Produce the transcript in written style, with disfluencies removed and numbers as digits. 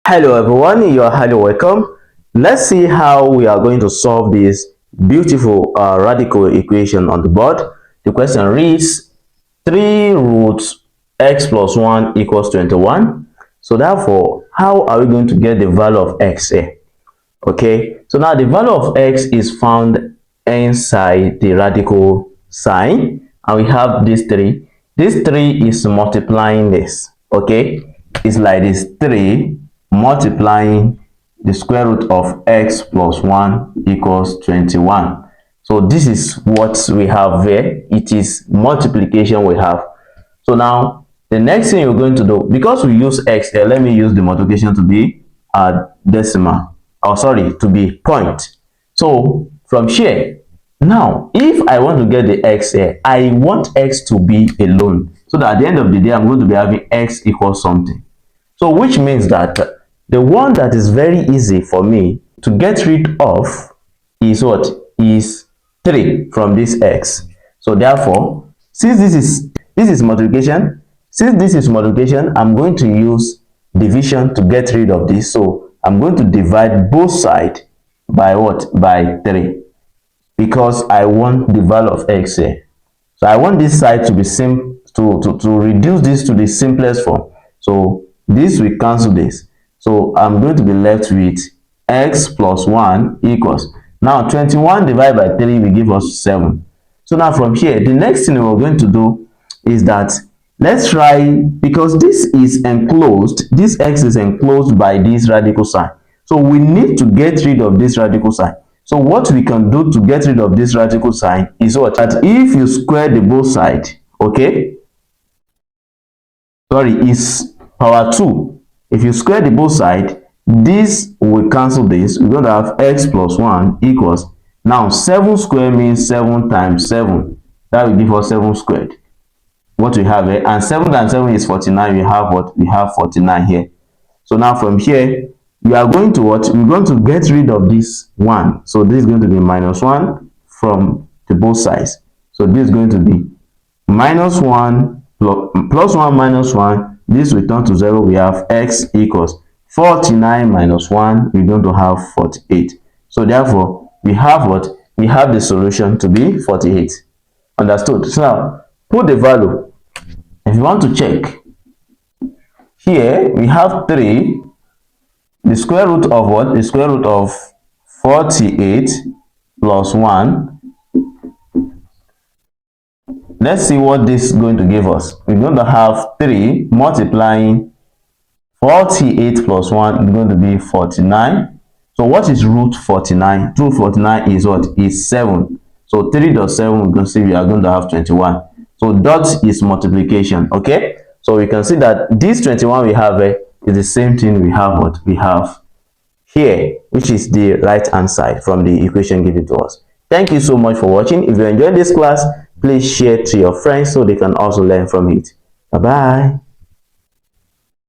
Hello everyone, you are highly welcome. Let's see how we are going to solve this beautiful radical equation on the board. The question reads 3 roots x plus 1 equals 21. So therefore, how are we going to get the value of x here? Okay, so now the value of x is found inside the radical sign, and we have this 3. This 3 is multiplying this. Okay, it's like this 3 multiplying the square root of x plus 1 equals 21. So this is what we have there. It is multiplication we have. So now the next thing you're going to do, because we use x here, let me use the multiplication to be a decimal, or sorry, to be point. So from here, now if I want to get the x here, I want x to be alone, so that at the end of the day I'm going to be having x equals something. So which means that the one that is very easy for me to get rid of is what? Is 3 from this x. So therefore, since this is multiplication, I'm going to use division to get rid of this. So I'm going to divide both sides by what? By 3, because I want the value of x here. So I want this side to be to reduce this to the simplest form. So this will cancel this. So I'm going to be left with x plus 1 equals, now 21 divided by 3 will give us 7. So now from here, the next thing we're going to do is that let's try, because this is enclosed, this x is enclosed by this radical sign. So we need to get rid of this radical sign. So what we can do to get rid of this radical sign is what? That if you square the both sides, okay, sorry, is power 2. If you square the both sides, this will cancel this. We're going to have x plus 1 equals, now 7 squared means 7 times 7. That will give us 7 squared. What we have here, and 7 times 7 is 49. We have what? We have 49 here. So now from here, we are going to what? We're going to get rid of this 1. So this is going to be minus 1 from the both sides. So this is going to be minus 1 plus 1 minus 1. This will turn to 0. We have x equals 49 minus 1. We're going to have 48. So therefore, we have what? We have the solution to be 48. Understood? So now, put the value. If you want to check, here we have 3. The square root of what? The square root of 48 plus 1. Let's see what this is going to give us. We're going to have 3 multiplying 48 plus 1 is going to be 49. So what is root 49? Root 49 is what? Is 7. So 3 dot 7, we can see we are going to have 21. So dot is multiplication. Okay, so we can see that this 21 we have is the same thing we have what? We have here, which is the right hand side from the equation given to us. Thank you so much for watching. If you enjoyed this class, please share to your friends so they can also learn from it. Bye bye.